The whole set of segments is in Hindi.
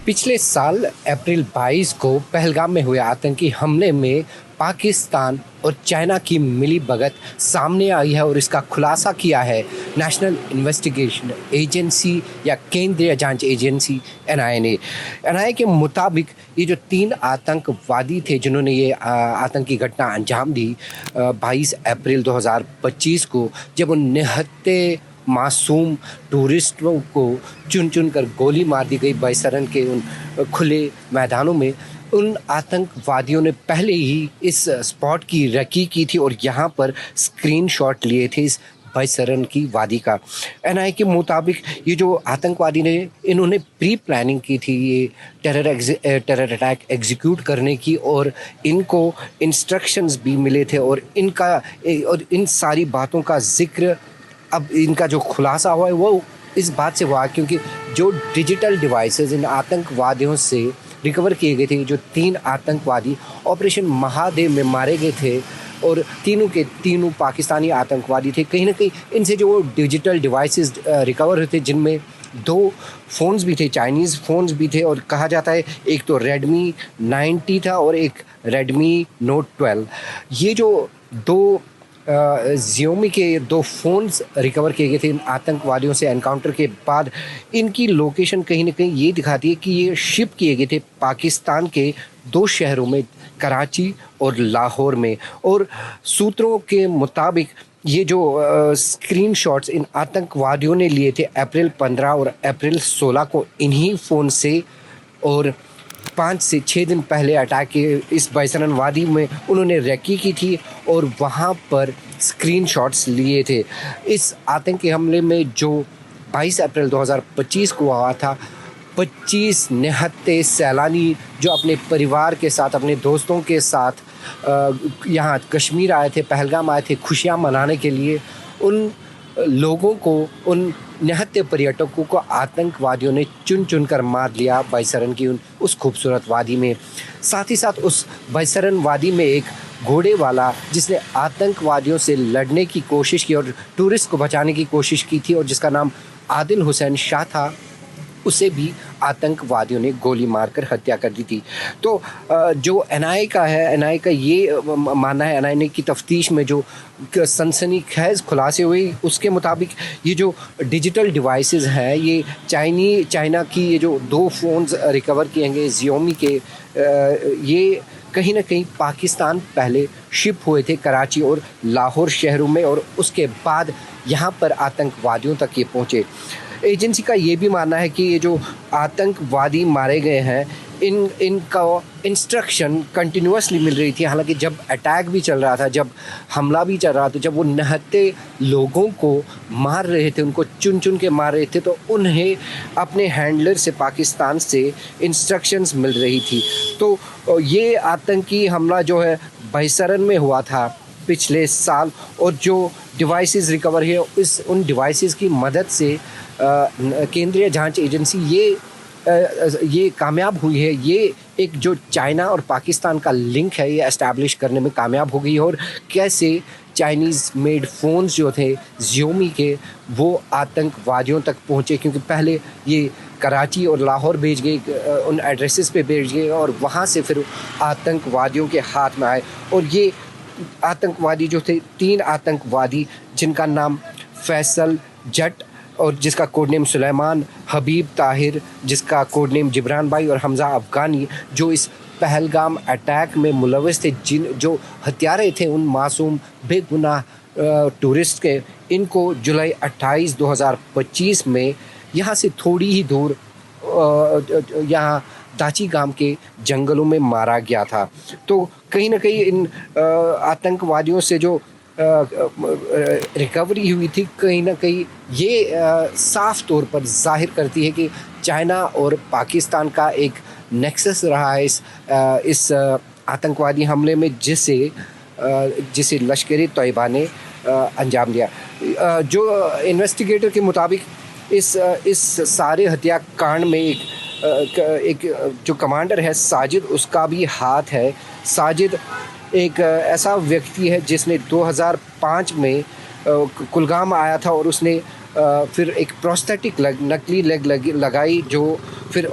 पिछले साल अप्रैल 22 को पहलगाम में हुए आतंकी हमले में पाकिस्तान और चाइना की मिलीभगत सामने आई है और इसका खुलासा किया है नेशनल इन्वेस्टिगेशन एजेंसी या केंद्रीय जांच एजेंसी एनआईए ने। एनआईए के मुताबिक ये जो 3 आतंकवादी थे जिन्होंने ये आतंकी घटना अंजाम दी 22 अप्रैल 2025 को, जब उन निहत्थे मासूम टूरिस्टों को चुन चुन कर गोली मार दी गई बैसरन के उन खुले मैदानों में, उन आतंकवादियों ने पहले ही इस स्पॉट की रेकी की थी और यहाँ पर स्क्रीनशॉट लिए थे इस बैसरन की वादी का। एनआईए के मुताबिक ये जो आतंकवादी ने इन्होंने प्री प्लानिंग की थी ये टेरर अटैक एग्जीक्यूट करने की, और इनको इंस्ट्रक्शंस भी मिले थे और इन सारी बातों का जिक्र अब इनका जो खुलासा हुआ है वो इस बात से हुआ क्योंकि जो डिजिटल डिवाइसेस इन आतंकवादियों से रिकवर किए गए थे, जो 3 आतंकवादी ऑपरेशन महादेव में मारे गए थे और तीनों के तीनों पाकिस्तानी आतंकवादी थे, कहीं ना कहीं इनसे जो डिजिटल डिवाइसेस रिकवर हुए थे जिनमें 2 फ़ोन्स भी थे, चाइनीज़ फ़ोन्स भी थे, और कहा जाता है एक तो रेडमी 90 था और एक रेडमी नोट 12। ये जो 2 Xiaomi के 2 फ़ोन्स रिकवर किए गए थे इन आतंकवादियों से एनकाउंटर के बाद, इनकी लोकेशन कहीं ना कहीं ये दिखाती है कि ये शिप किए गए थे पाकिस्तान के 2 शहरों में, कराची और लाहौर में। और सूत्रों के मुताबिक ये जो स्क्रीनशॉट्स इन आतंकवादियों ने लिए थे अप्रैल 15 और अप्रैल 16 को इन्हीं फ़ोन से, और 5 से 6 दिन पहले अटैक के इस बैसरन वादी में उन्होंने रेकी की थी और वहाँ पर स्क्रीनशॉट्स लिए थे। इस आतंकी हमले में जो 22 अप्रैल 2025 को हुआ था, 25 निहत्थे सैलानी जो अपने परिवार के साथ, अपने दोस्तों के साथ यहाँ कश्मीर आए थे, पहलगाम आए थे खुशियाँ मनाने के लिए, उन लोगों को, उन निहत्थे पर्यटकों को आतंकवादियों ने चुन चुन कर मार लिया बैसरन की उस खूबसूरत वादी में। साथ ही साथ उस बैसरन वादी में एक घोड़े वाला जिसने आतंकवादियों से लड़ने की कोशिश की और टूरिस्ट को बचाने की कोशिश की थी और जिसका नाम आदिल हुसैन शाह था, उसे भी आतंकवादियों ने गोली मारकर हत्या कर दी थी। तो जो एनआईए का ये मानना है, एनआईए की तफ्तीश में जो सनसनीखेज खुलासे हुए उसके मुताबिक ये जो डिजिटल डिवाइसेस हैं, ये चाइना की ये जो 2 फ़ोन्स रिकवर किए गए Xiaomi के, ये कहीं ना कहीं पाकिस्तान पहले शिप हुए थे कराची और लाहौर शहरों में और उसके बाद यहाँ पर आतंकवादियों तक ये पहुँचे। एजेंसी का ये भी मानना है कि ये जो आतंकवादी मारे गए हैं इनका इंस्ट्रक्शन कंटिन्यूसली मिल रही थी, हालांकि जब अटैक भी चल रहा था, जब हमला भी चल रहा था, जब वो निहत्थे लोगों को मार रहे थे, उनको चुन चुन के मार रहे थे, तो उन्हें अपने हैंडलर से, पाकिस्तान से इंस्ट्रक्शंस मिल रही थी। तो ये आतंकी हमला जो है बैसरन में हुआ था पिछले साल, और जो डिवाइसेस रिकवर है उन डिवाइसेस की मदद से केंद्रीय जांच एजेंसी ये कामयाब हुई है। ये एक जो चाइना और पाकिस्तान का लिंक है ये एस्टैब्लिश करने में कामयाब हो गई है, और कैसे चाइनीज़ मेड फ़ोन्स जो थे Xiaomi के वो आतंकवादियों तक पहुँचे, क्योंकि पहले ये कराची और लाहौर भेज गए, उन एड्रेसेस पे भेज गए और वहाँ से फिर आतंकवादियों के हाथ में आए। और ये आतंकवादी जो थे 3 आतंकवादी जिनका नाम फैसल जट और जिसका कोड नेम सुलेमान, हबीब ताहिर जिसका कोड नेम जिब्रान भाई और हमज़ा अफ़गानी, जो इस पहलगाम अटैक में मुलविस थे, जो हत्यारे थे उन मासूम बेगुनाह टूरिस्ट के, इनको जुलाई 28, 2025 में यहाँ से थोड़ी ही दूर यहाँ दाची गांव के जंगलों में मारा गया था। तो कहीं ना कहीं इन आतंकवादियों से जो रिकवरी हुई थी, कहीं ना कहीं ये साफ तौर पर जाहिर करती है कि चाइना और पाकिस्तान का एक नेक्सस रहा है इस आतंकवादी हमले में, जिसे लश्कर तैयबा ने अंजाम दिया। जो इन्वेस्टिगेटर के मुताबिक इस सारे हत्याकांड में एक जो कमांडर है साजिद, उसका भी हाथ है। साजिद एक ऐसा व्यक्ति है जिसने 2005 में कुलगाम आया था और उसने फिर एक प्रोस्थेटिक नकली लेग लगाई, जो फिर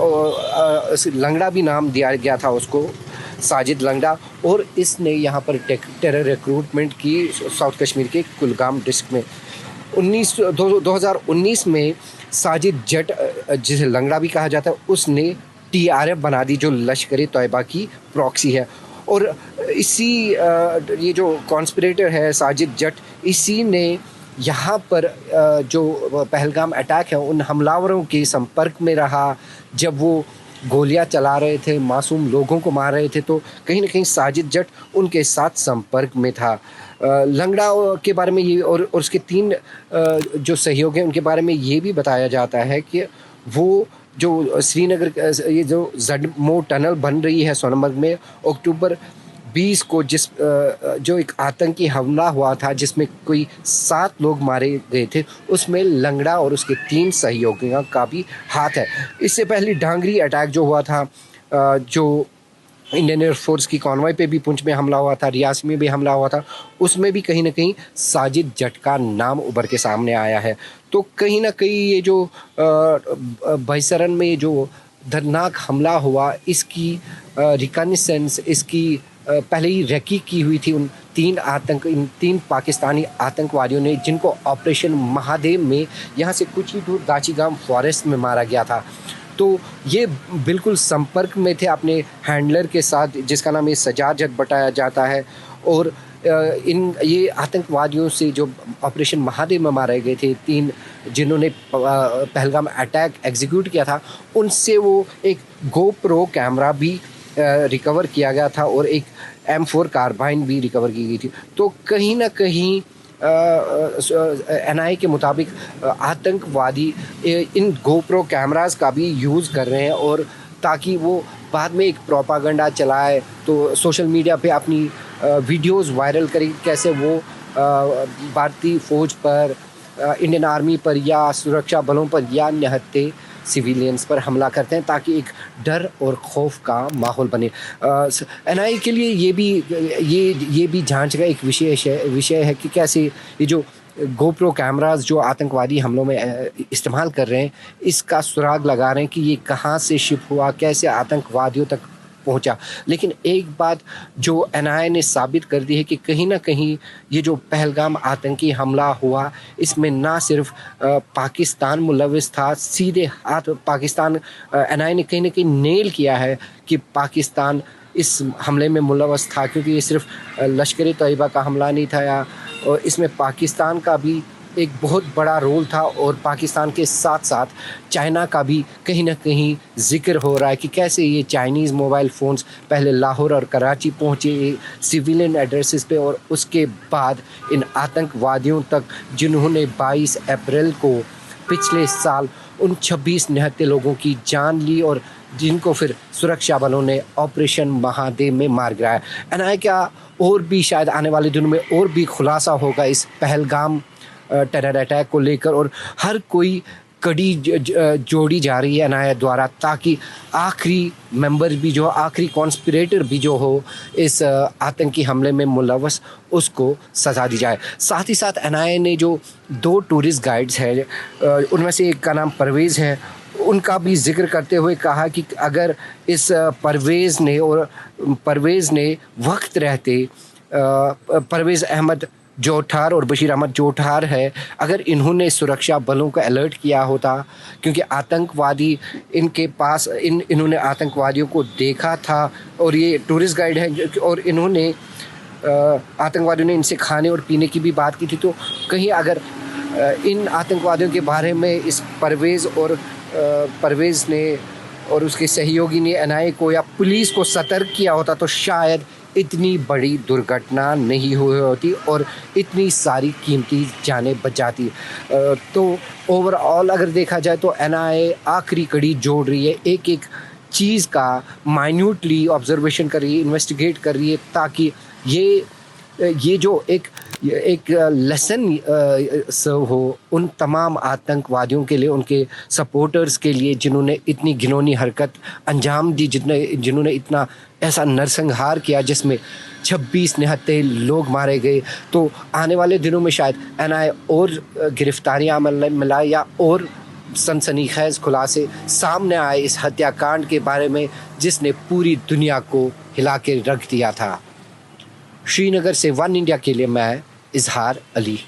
लंगड़ा भी नाम दिया गया था उसको, साजिद लंगड़ा। और इसने यहाँ पर टेरर रिक्रूटमेंट की साउथ कश्मीर के कुलगाम डिस्ट्रिक्ट में। 2019 में साजिद जट, जिसे लंगड़ा भी कहा जाता है, उसने TRF बना दी, जो लश्कर तैयबा की प्रॉक्सी है। और इसी ये जो कॉन्स्पिरेटर है साजिद जट, इसी ने यहाँ पर जो पहलगाम अटैक है उन हमलावरों के संपर्क में रहा। जब वो गोलियां चला रहे थे, मासूम लोगों को मार रहे थे, तो कहीं ना कहीं साजिद जट उनके साथ संपर्क में था। लंगड़ा के बारे में ये और उसके 3 जो सहयोगी हैं उनके बारे में ये भी बताया जाता है कि वो जो श्रीनगर, ये जो जडमो टनल बन रही है सोनमर्ग में, अक्टूबर 20 को जो एक आतंकी हमला हुआ था जिसमें कोई 7 लोग मारे गए थे, उसमें लंगड़ा और उसके 3 सहयोगियों का भी हाथ है। इससे पहले डांगरी अटैक जो हुआ था, जो इंडियन एयरफोर्स की कॉन्वॉय पे भी पुंछ में हमला हुआ था, रियासी में भी हमला हुआ था, उसमें भी कहीं ना कहीं साजिद जट का नाम उभर के सामने आया है। तो कहीं ना कहीं ये जो बहसरन में जो दर्दनाक हमला हुआ, इसकी रिकॉग्निसेंस, इसकी पहले ही रेकी की हुई थी इन 3 पाकिस्तानी आतंकवादियों ने, जिनको ऑपरेशन महादेव में यहाँ से कुछ ही दूर दाचीगाम फॉरेस्ट में मारा गया था। तो ये बिल्कुल संपर्क में थे अपने हैंडलर के साथ, जिसका नाम ये सजाद जट बताया जाता है। और ये आतंकवादियों से जो ऑपरेशन महादेव में मारे गए थे 3, जिन्होंने पहलगाम अटैक एग्जीक्यूट किया था, उनसे वो एक गोप्रो कैमरा भी रिकवर किया गया था और एक M4 कार्बाइन भी रिकवर की गई थी। तो कहीं ना कहीं NIA के मुताबिक आतंकवादी इन गोप्रो कैमरास का भी यूज़ कर रहे हैं, और ताकि वो बाद में एक प्रोपागेंडा चलाए, तो सोशल मीडिया पे अपनी वीडियोस वायरल करें कैसे वो भारतीय फ़ौज पर, इंडियन आर्मी पर या सुरक्षा बलों पर या निहत्थे सिविलियंस पर हमला करते हैं, ताकि एक डर और खौफ का माहौल बने। NIA के लिए ये भी जांच का एक विषय है कि कैसे ये जो गोप्रो कैमरास जो आतंकवादी हमलों में इस्तेमाल कर रहे हैं, इसका सुराग लगा रहे हैं कि ये कहाँ से शिप हुआ, कैसे आतंकवादियों तक पहुंचा। लेकिन एक बात जो NIA ने साबित कर दी है कि कहीं ना कहीं ये जो पहलगाम आतंकी हमला हुआ, इसमें ना सिर्फ पाकिस्तान मुलविस था, सीधे हाथ पाकिस्तान, NIA ने कहीं ना कहीं नेल किया है कि पाकिस्तान इस हमले में मुलविस था, क्योंकि ये सिर्फ लश्कर तैयबा का हमला नहीं था, या इसमें पाकिस्तान का भी एक बहुत बड़ा रोल था, और पाकिस्तान के साथ साथ चाइना का भी कहीं ना कहीं जिक्र हो रहा है कि कैसे ये चाइनीज़ मोबाइल फ़ोन्स पहले लाहौर और कराची पहुँचे सिविलियन एड्रेसेस पे, और उसके बाद इन आतंकवादियों तक, जिन्होंने 22 अप्रैल को पिछले साल उन 26 निहत्थे लोगों की जान ली, और जिनको फिर सुरक्षा बलों ने ऑपरेशन महादेव में मार गिराया। NIA का और भी शायद आने वाले दिनों में और भी खुलासा होगा इस पहलगाम टेरर अटैक को लेकर, और हर कोई कड़ी जोड़ी जा रही है NIA द्वारा, ताकि आखिरी मेंबर भी जो, आखिरी कॉन्स्पिरेटर भी जो हो इस आतंकी हमले में मुलव्वस, उसको सज़ा दी जाए। साथ ही साथ NIA ने जो 2 टूरिस्ट गाइड्स हैं, उनमें से एक का नाम परवेज़ है, उनका भी जिक्र करते हुए कहा कि अगर इस परवेज़ ने वक्त रहते, परवेज़ अहमद जोठार और बशीर अहमद जोठार है, अगर इन्होंने सुरक्षा बलों को अलर्ट किया होता, क्योंकि आतंकवादी इनके पास, इन्होंने आतंकवादियों को देखा था, और ये टूरिस्ट गाइड है, और इन्होंने आतंकवादियों ने इनसे खाने और पीने की भी बात की थी। तो कहीं अगर इन आतंकवादियों के बारे में इस परवेज़ ने और उसके सहयोगी ने NIA को या पुलिस को सतर्क किया होता, तो शायद इतनी बड़ी दुर्घटना नहीं हुई होती और इतनी सारी कीमती जानें बच जाती। तो ओवरऑल अगर देखा जाए तो NIA आखिरी कड़ी जोड़ रही है, एक एक चीज़ का माइन्यूटली ऑब्जर्वेशन कर रही है, इन्वेस्टिगेट कर रही है, ताकि ये ये जो एक लेसन सर्व हो उन तमाम आतंकवादियों के लिए, उनके सपोर्टर्स के लिए जिन्होंने इतनी घिनौनी हरकत अंजाम दी, जिन्होंने इतना ऐसा नरसंहार किया जिसमें 26 निहत्थे लोग मारे गए। तो आने वाले दिनों में शायद एनआईए और गिरफ्तारियां मिलाए या और सनसनीखेज खुलासे सामने आए इस हत्याकांड के बारे में जिसने पूरी दुनिया को हिला के रख दिया था। श्रीनगर से वन इंडिया के लिए मैं इजहार Ali.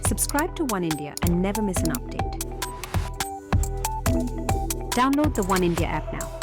Subscribe to One India and never miss an update. Download the One India app now.